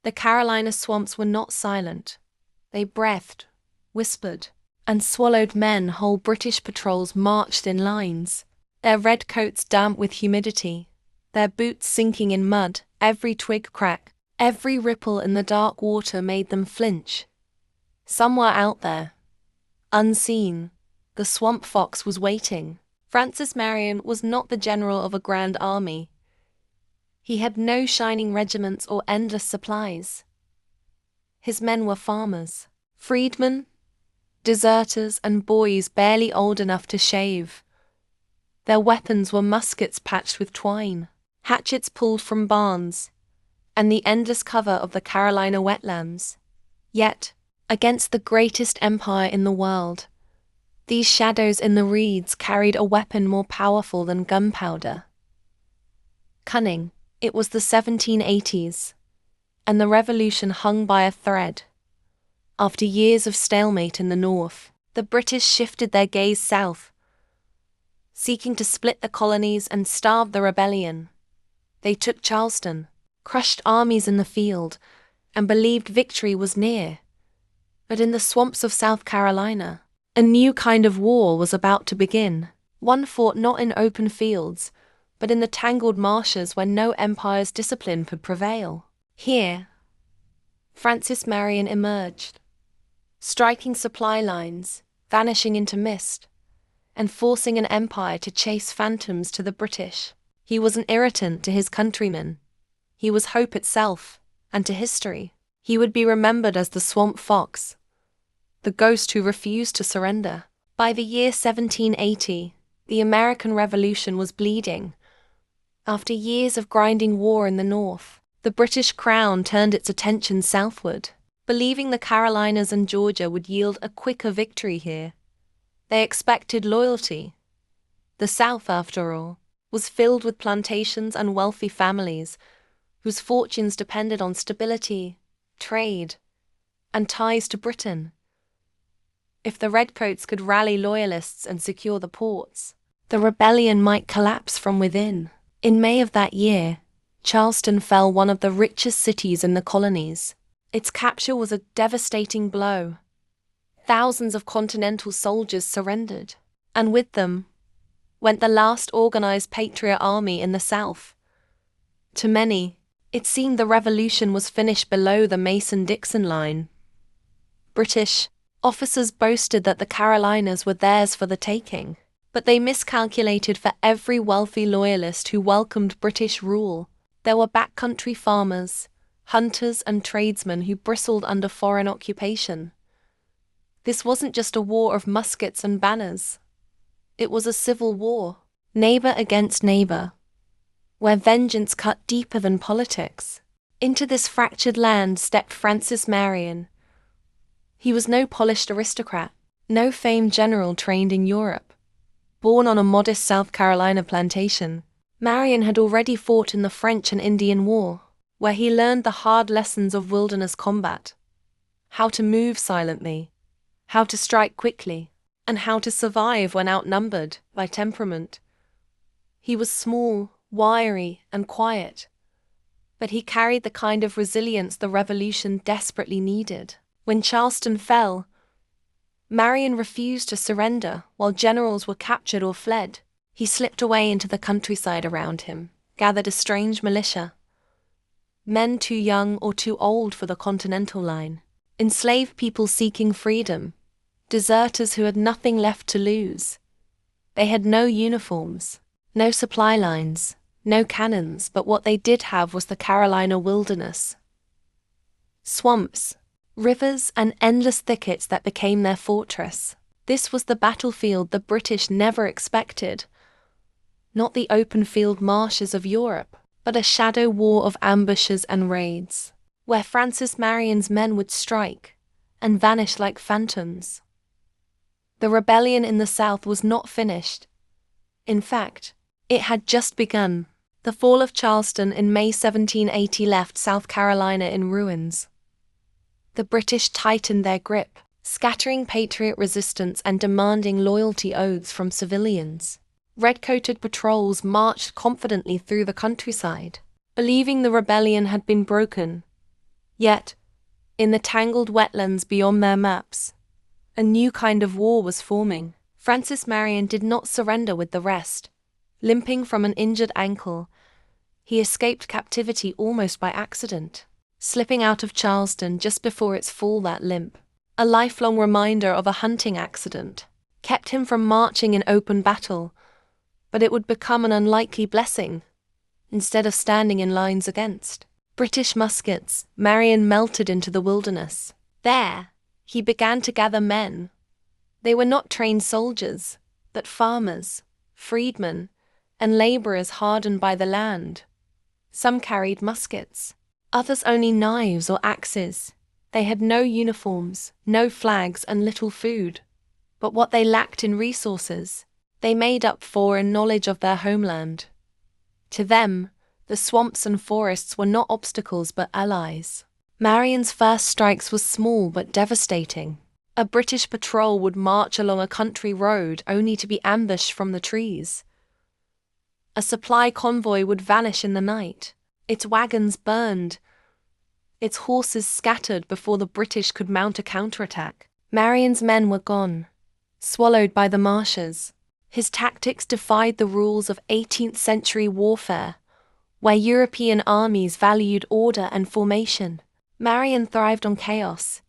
The Carolina swamps were not silent. They breathed, whispered, and swallowed men. Whole British patrols marched in lines, their red coats damp with humidity, their boots sinking in mud. Every twig crack, every ripple in the dark water made them flinch. Somewhere out there, unseen, the swamp fox was waiting. Francis Marion was not the general of a grand army. He had no shining regiments or endless supplies. His men were farmers, freedmen, deserters, and boys barely old enough to shave. Their weapons were muskets patched with twine, hatchets pulled from barns, and the endless cover of the Carolina wetlands. Yet, against the greatest empire in the world, these shadows in the reeds carried a weapon more powerful than gunpowder. Cunning. It was the 1780s, and the revolution hung by a thread. After years of stalemate in the north, the British shifted their gaze south, seeking to split the colonies and starve the rebellion. They took Charleston, crushed armies in the field, and believed victory was near. But in the swamps of South Carolina, a new kind of war was about to begin, one fought not in open fields, but in the tangled marshes where no empire's discipline could prevail. Here, Francis Marion emerged, striking supply lines, vanishing into mist, and forcing an empire to chase phantoms to the British. He was an irritant to his countrymen. He was hope itself, and to history, he would be remembered as the swamp fox, the ghost who refused to surrender. By the year 1780, the American Revolution was bleeding. After years of grinding war in the north, the British crown turned its attention southward, believing the Carolinas and Georgia would yield a quicker victory here. They expected loyalty. The South, after all, was filled with plantations and wealthy families whose fortunes depended on stability, trade, and ties to Britain. If the Redcoats could rally loyalists and secure the ports, the rebellion might collapse from within. In May of that year, Charleston fell, one of the richest cities in the colonies. Its capture was a devastating blow. Thousands of Continental soldiers surrendered, and with them went the last organized patriot army in the South. To many, it seemed the revolution was finished below the Mason-Dixon line. British officers boasted that the Carolinas were theirs for the taking, but they miscalculated. For every wealthy loyalist who welcomed British rule, there were backcountry farmers, hunters, and tradesmen who bristled under foreign occupation. This wasn't just a war of muskets and banners. It was a civil war, neighbor against neighbor, where vengeance cut deeper than politics. Into this fractured land stepped Francis Marion. He was no polished aristocrat, no famed general trained in Europe. Born on a modest South Carolina plantation, Marion had already fought in the French and Indian War, where he learned the hard lessons of wilderness combat: how to move silently, how to strike quickly, and how to survive when outnumbered by temperament. He was small, wiry, and quiet, but he carried the kind of resilience the revolution desperately needed. When Charleston fell, Marion refused to surrender while generals were captured or fled. He slipped away into the countryside around him, gathered a strange militia. Men too young or too old for the Continental line, enslaved people seeking freedom, deserters who had nothing left to lose. They had no uniforms, no supply lines, no cannons, but what they did have was the Carolina wilderness. Swamps, rivers, and endless thickets that became their fortress. This was the battlefield the British never expected. Not the open field marshes of Europe, but a shadow war of ambushes and raids, where Francis Marion's men would strike and vanish like phantoms. The rebellion in the South was not finished. In fact, it had just begun. The fall of Charleston in May 1780 left South Carolina in ruins. The British tightened their grip, scattering patriot resistance and demanding loyalty oaths from civilians. Red-coated patrols marched confidently through the countryside, believing the rebellion had been broken. Yet, in the tangled wetlands beyond their maps, a new kind of war was forming. Francis Marion did not surrender with the rest. Limping from an injured ankle, he escaped captivity almost by accident, slipping out of Charleston just before its fall. That limp, a lifelong reminder of a hunting accident, kept him from marching in open battle, but it would become an unlikely blessing. Instead of standing in lines against British muskets, Marion melted into the wilderness. There, he began to gather men. They were not trained soldiers, but farmers, freedmen, and laborers hardened by the land. Some carried muskets, others only knives or axes. They had no uniforms, no flags, and little food. But what they lacked in resources, they made up for in knowledge of their homeland. To them, the swamps and forests were not obstacles but allies. Marion's first strikes were small but devastating. A British patrol would march along a country road only to be ambushed from the trees. A supply convoy would vanish in the night, its wagons burned, its horses scattered before the British could mount a counterattack. Marion's men were gone, swallowed by the marshes. His tactics defied the rules of 18th century warfare, where European armies valued order and formation. Marion thrived on chaos.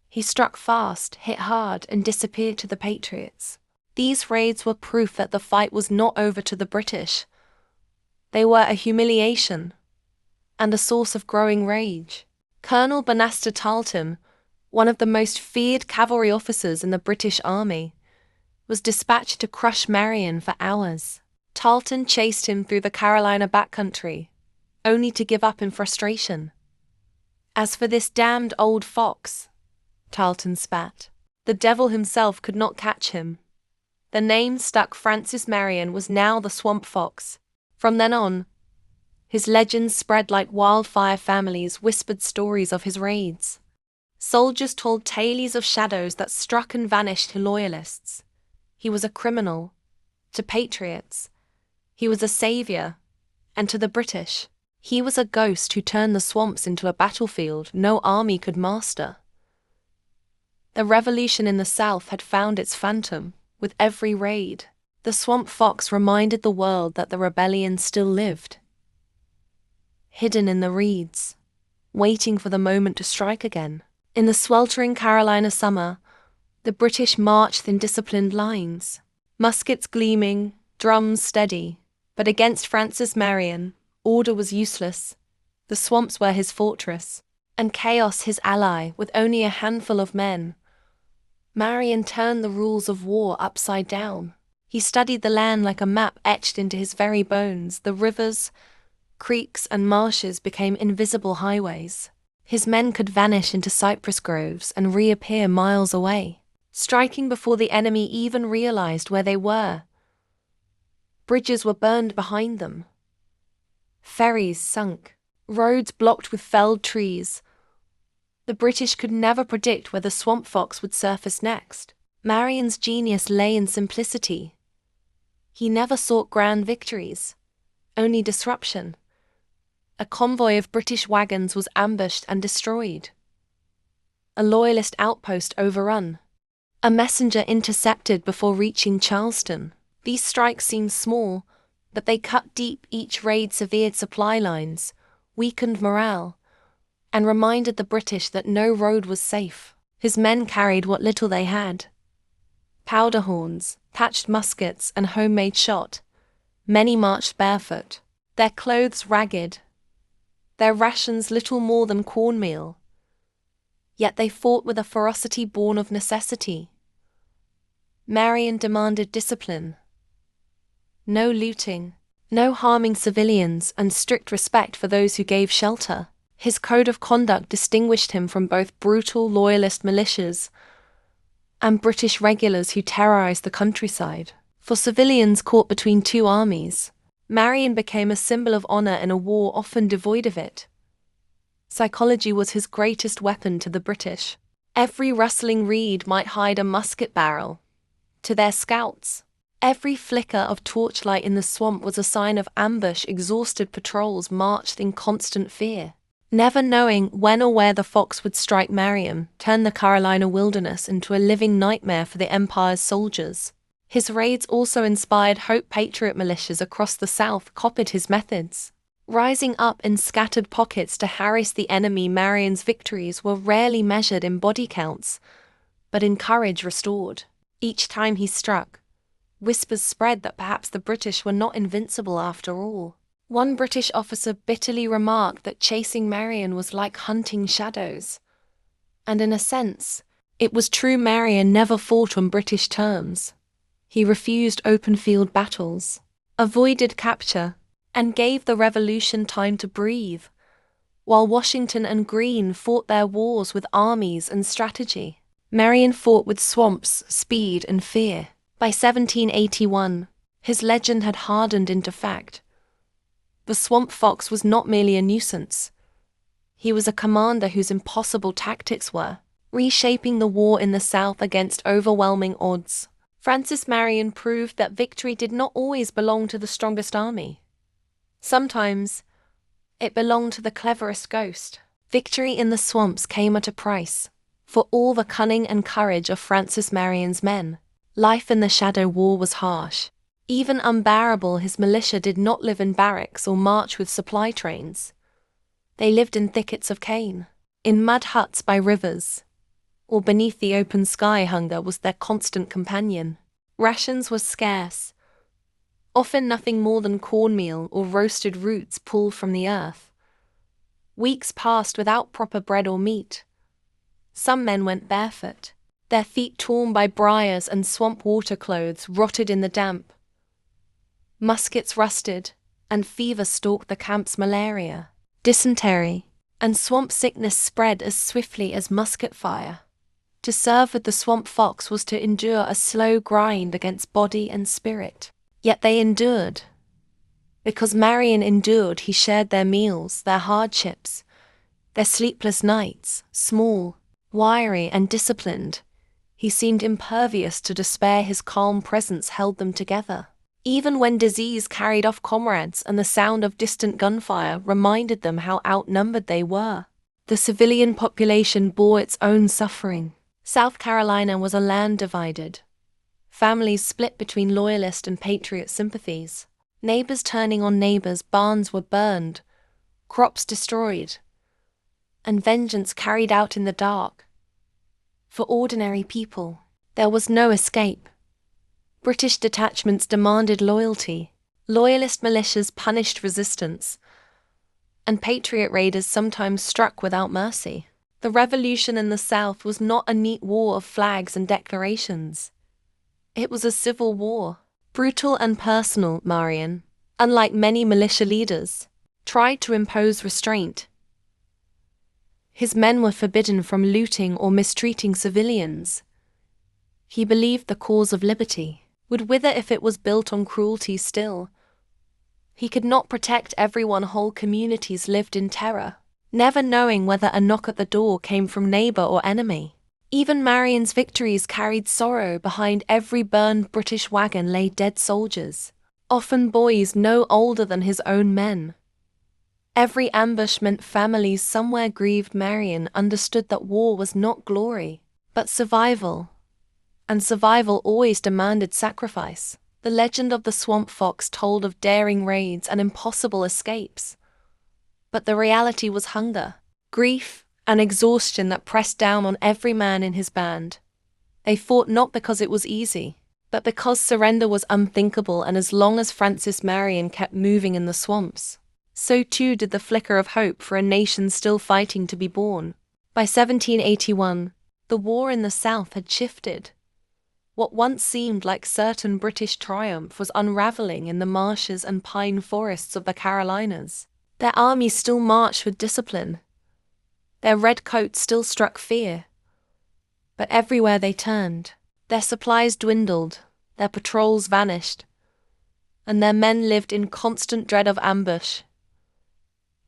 He struck fast, hit hard, and disappeared to the patriots. These raids were proof that the fight was not over to the British. They were a humiliation and a source of growing rage. Colonel Banastre Tarleton, one of the most feared cavalry officers in the British Army, was dispatched to crush Marion for hours. Tarleton chased him through the Carolina backcountry, only to give up in frustration. "As for this damned old fox," Tarleton spat, "the devil himself could not catch him." The name stuck. Francis Marion was now the Swamp Fox. From then on, his legends spread like wildfire. Families whispered stories of his raids. Soldiers told tales of shadows that struck and vanished to loyalists. He was a criminal. To patriots, he was a savior. And to the British, he was a ghost who turned the swamps into a battlefield no army could master. The revolution in the South had found its phantom with every raid. The Swamp Fox reminded the world that the rebellion still lived, hidden in the reeds, waiting for the moment to strike again. In the sweltering Carolina summer, the British marched in disciplined lines, muskets gleaming, drums steady. But against Francis Marion, order was useless. The swamps were his fortress, and chaos his ally. With only a handful of men, Marion turned the rules of war upside down. He studied the land like a map etched into his very bones. The rivers, creeks, and marshes became invisible highways. His men could vanish into cypress groves and reappear miles away, striking before the enemy even realized where they were. Bridges were burned behind them. Ferries sunk. Roads blocked with felled trees. The British could never predict where the Swamp Fox would surface next. Marion's genius lay in simplicity. He never sought grand victories, only disruption. A convoy of British wagons was ambushed and destroyed. A loyalist outpost overrun. A messenger intercepted before reaching Charleston. These strikes seemed small, but they cut deep. Each raid severed supply lines, weakened morale, and reminded the British that no road was safe. His men carried what little they had: powder horns, patched muskets, and homemade shot. Many marched barefoot, their clothes ragged, their rations little more than cornmeal. Yet they fought with a ferocity born of necessity. Marion demanded discipline. No looting, no harming civilians, and strict respect for those who gave shelter. His code of conduct distinguished him from both brutal loyalist militias and British regulars who terrorized the countryside. For civilians caught between two armies, Marion became a symbol of honor in a war often devoid of it. Psychology was his greatest weapon to the British. Every rustling reed might hide a musket barrel. To their scouts, every flicker of torchlight in the swamp was a sign of ambush. Exhausted patrols marched in constant fear. never knowing when or where the fox would strike. Marion turned the Carolina wilderness into a living nightmare for the Empire's soldiers. His raids also inspired hope. Patriot militias across the South copied his methods, rising up in scattered pockets to harass the enemy. Marion's victories were rarely measured in body counts, but in courage restored. Each time he struck, whispers spread that perhaps the British were not invincible after all. One British officer bitterly remarked that chasing Marion was like hunting shadows. And in a sense, it was true. Marion never fought on British terms. He refused open field battles, avoided capture, and gave the revolution time to breathe, while Washington and Greene fought their wars with armies and strategy. Marion fought with swamps, speed, and fear. By 1781, his legend had hardened into fact. The swamp fox was not merely a nuisance. He was a commander whose impossible tactics were reshaping the war in the South against overwhelming odds. Francis Marion proved that victory did not always belong to the strongest army. Sometimes, it belonged to the cleverest ghost. Victory in the swamps came at a price. For all the cunning and courage of Francis Marion's men, life in the Shadow War was harsh, even unbearable. His militia did not live in barracks or march with supply trains. They lived in thickets of cane, in mud huts by rivers, or beneath the open sky. Hunger was their constant companion. Rations were scarce, often nothing more than cornmeal or roasted roots pulled from the earth. Weeks passed without proper bread or meat. Some men went barefoot, their feet torn by briars, and swamp water clothes rotted in the damp. Muskets rusted, and fever stalked the camps. Malaria, dysentery, and swamp sickness spread as swiftly as musket fire. To serve with the swamp fox was to endure a slow grind against body and spirit. Yet they endured. Because Marion endured, he shared their meals, their hardships, their sleepless nights. Small, wiry, and disciplined, he seemed impervious to despair. His calm presence held them together. Even when disease carried off comrades and the sound of distant gunfire reminded them how outnumbered they were, the civilian population bore its own suffering. South Carolina was a land divided. Families split between loyalist and patriot sympathies. Neighbors turning on neighbors, barns were burned, crops destroyed, and vengeance carried out in the dark. For ordinary people, there was no escape. British detachments demanded loyalty, loyalist militias punished resistance, and patriot raiders sometimes struck without mercy. The revolution in the South was not a neat war of flags and declarations. It was a civil war, brutal and personal. Marion, unlike many militia leaders, tried to impose restraint. His men were forbidden from looting or mistreating civilians. He believed the cause of liberty would wither if it was built on cruelty still. He could not protect everyone. Whole communities lived in terror, never knowing whether a knock at the door came from neighbor or enemy. Even Marion's victories carried sorrow. Behind every burned British wagon lay dead soldiers, often boys no older than his own men. Every ambush meant families somewhere grieved. Marion understood that war was not glory, but survival, and survival always demanded sacrifice. The legend of the swamp fox told of daring raids and impossible escapes, but the reality was hunger, grief, and exhaustion that pressed down on every man in his band. They fought not because it was easy, but because surrender was unthinkable. And as long as Francis Marion kept moving in the swamps, so too did the flicker of hope for a nation still fighting to be born. By 1781, the war in the South had shifted. What once seemed like certain British triumph was unraveling in the marshes and pine forests of the Carolinas. Their armies still marched with discipline. Their red coats still struck fear. But everywhere they turned, their supplies dwindled, their patrols vanished, and their men lived in constant dread of ambush.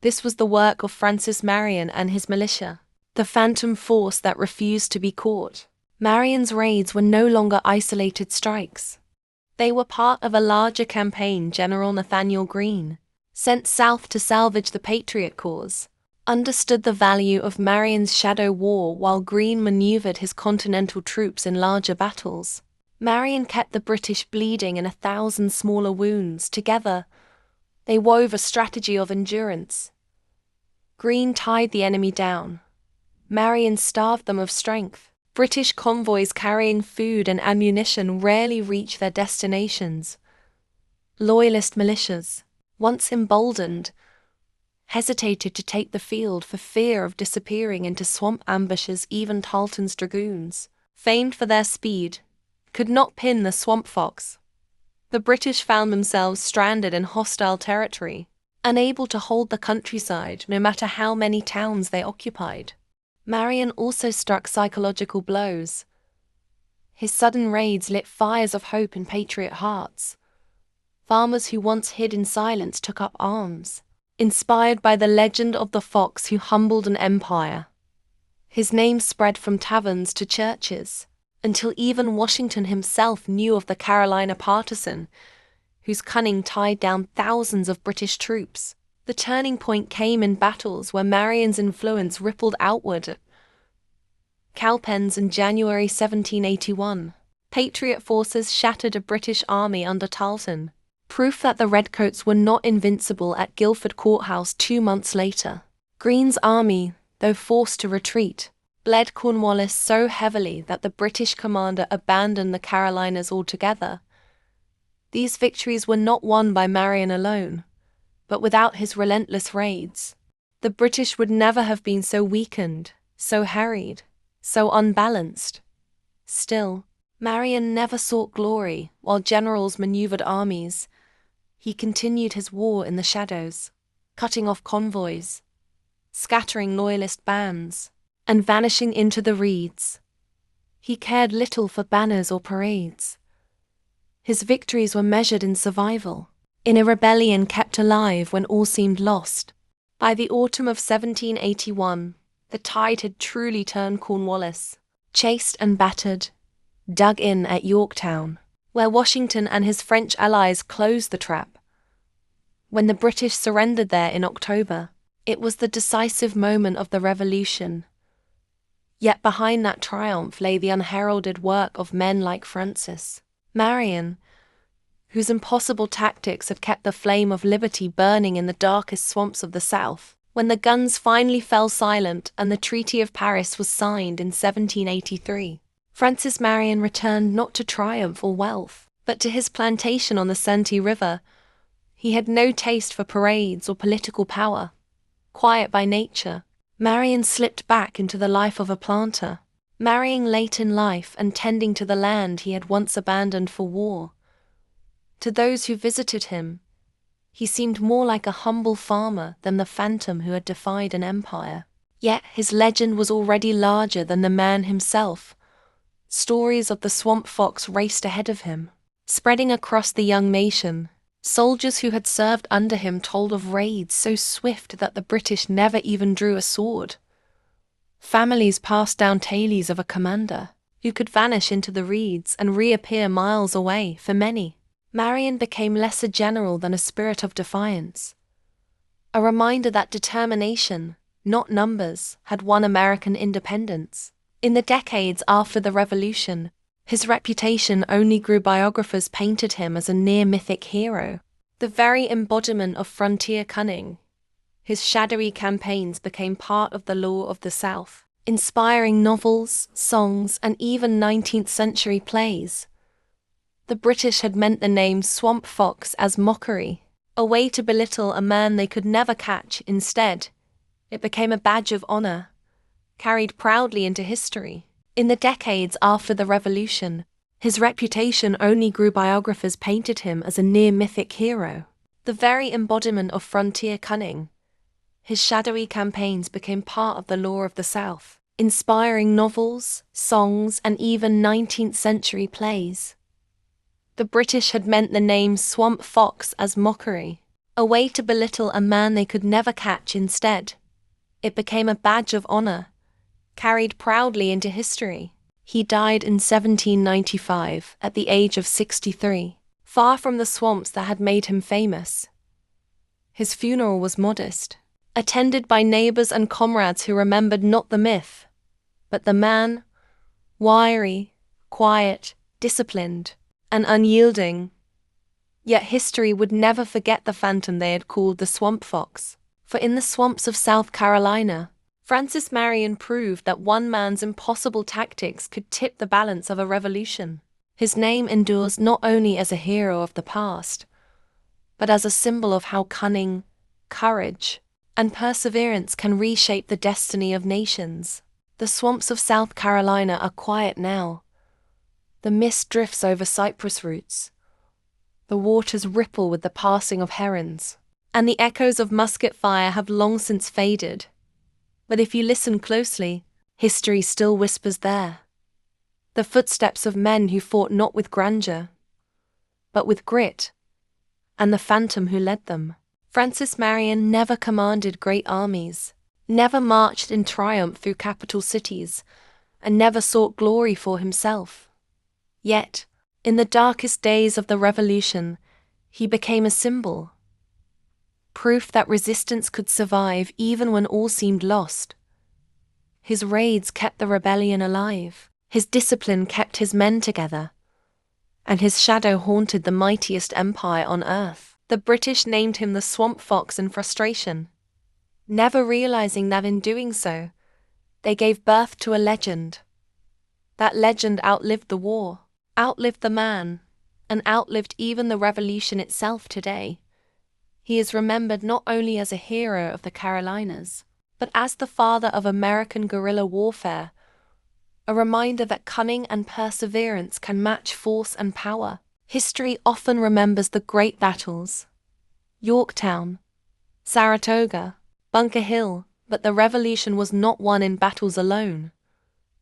This was the work of Francis Marion and his militia, the phantom force that refused to be caught. Marion's raids were no longer isolated strikes. They were part of a larger campaign. General Nathanael Greene, sent south to salvage the patriot cause, understood the value of Marion's shadow war while Greene maneuvered his continental troops in larger battles. Marion kept the British bleeding in 1,000 smaller wounds. Together, they wove a strategy of endurance. Greene tied the enemy down. Marion starved them of strength. British convoys carrying food and ammunition rarely reached their destinations. Loyalist militias, once emboldened, hesitated to take the field for fear of disappearing into swamp ambushes. Even Tarleton's dragoons, famed for their speed, could not pin the swamp fox. The British found themselves stranded in hostile territory, unable to hold the countryside no matter how many towns they occupied. Marion also struck psychological blows. His sudden raids lit fires of hope in patriot hearts. Farmers who once hid in silence took up arms, inspired by the legend of the fox who humbled an empire. His name spread from taverns to churches, until even Washington himself knew of the Carolina partisan, whose cunning tied down thousands of British troops. The turning point came in battles where Marion's influence rippled outward. Cowpens in January 1781. Patriot forces shattered a British army under Tarleton, proof that the Redcoats were not invincible. At Guilford Courthouse 2 months later, Greene's army, though forced to retreat, bled Cornwallis so heavily that the British commander abandoned the Carolinas altogether. These victories were not won by Marion alone, but without his relentless raids, the British would never have been so weakened, so harried, so unbalanced. Still, Marion never sought glory while generals maneuvered armies. He continued his war in the shadows, cutting off convoys, scattering loyalist bands, and vanishing into the reeds. He cared little for banners or parades. His victories were measured in survival, in a rebellion kept alive when all seemed lost. By the autumn of 1781, the tide had truly turned. Cornwallis, chased and battered, dug in at Yorktown, where Washington and his French allies closed the trap. When the British surrendered there in October, it was the decisive moment of the Revolution. Yet behind that triumph lay the unheralded work of men like Francis Marion, whose impossible tactics had kept the flame of liberty burning in the darkest swamps of the South. When the guns finally fell silent and the Treaty of Paris was signed in 1783, Francis Marion returned not to triumph or wealth, but to his plantation on the Santee River. He had no taste for parades or political power. Quiet by nature, Marion slipped back into the life of a planter, marrying late in life and tending to the land he had once abandoned for war. To those who visited him, he seemed more like a humble farmer than the phantom who had defied an empire. Yet his legend was already larger than the man himself. Stories of the swamp fox raced ahead of him, spreading across the young nation. Soldiers who had served under him told of raids so swift that the British never even drew a sword. Families passed down tales of a commander who could vanish into the reeds and reappear miles away. For many, Marion became less a general than a spirit of defiance, a reminder that determination, not numbers, had won American independence. In the decades after the Revolution, his reputation only grew. Biographers painted him as a near-mythic hero, the very embodiment of frontier cunning. His shadowy campaigns became part of the lore of the South, inspiring novels, songs, and even 19th-century plays. The British had meant the name Swamp Fox as mockery, a way to belittle a man they could never catch. Instead, it became a badge of honor, carried proudly into history. In the decades after the Revolution, his reputation only grew. Biographers painted him as a near-mythic hero, the very embodiment of frontier cunning. His shadowy campaigns became part of the lore of the South, inspiring novels, songs, and even 19th-century plays. The British had meant the name Swamp Fox as mockery, a way to belittle a man they could never catch. Instead, it became a badge of honor, carried proudly into history. He died in 1795 at the age of 63, far from the swamps that had made him famous. His funeral was modest, attended by neighbors and comrades who remembered not the myth, but the man, wiry, quiet, disciplined, and unyielding. Yet history would never forget the phantom they had called the swamp fox. For in the swamps of South Carolina, Francis Marion proved that one man's impossible tactics could tip the balance of a revolution. His name endures not only as a hero of the past, but as a symbol of how cunning, courage, and perseverance can reshape the destiny of nations. The swamps of South Carolina are quiet now. The mist drifts over cypress roots. The waters ripple with the passing of herons, and the echoes of musket fire have long since faded. But if you listen closely, history still whispers there. The footsteps of men who fought not with grandeur, but with grit, and the phantom who led them. Francis Marion never commanded great armies, never marched in triumph through capital cities, and never sought glory for himself. Yet, in the darkest days of the Revolution, he became a symbol. Proof that resistance could survive even when all seemed lost. His raids kept the rebellion alive, his discipline kept his men together, and his shadow haunted the mightiest empire on earth. The British named him the Swamp Fox in frustration, never realizing that in doing so, they gave birth to a legend. That legend outlived the war, outlived the man, and outlived even the revolution itself today. He is remembered not only as a hero of the Carolinas, but as the father of American guerrilla warfare, a reminder that cunning and perseverance can match force and power. History often remembers the great battles, Yorktown, Saratoga, Bunker Hill, but the revolution was not won in battles alone.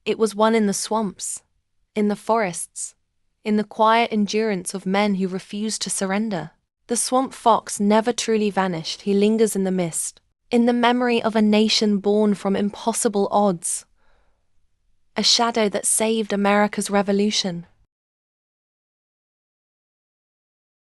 It was won in the swamps, in the forests, in the quiet endurance of men who refused to surrender. The swamp fox never truly vanished. He lingers in the mist, in the memory of a nation born from impossible odds. A shadow that saved America's revolution.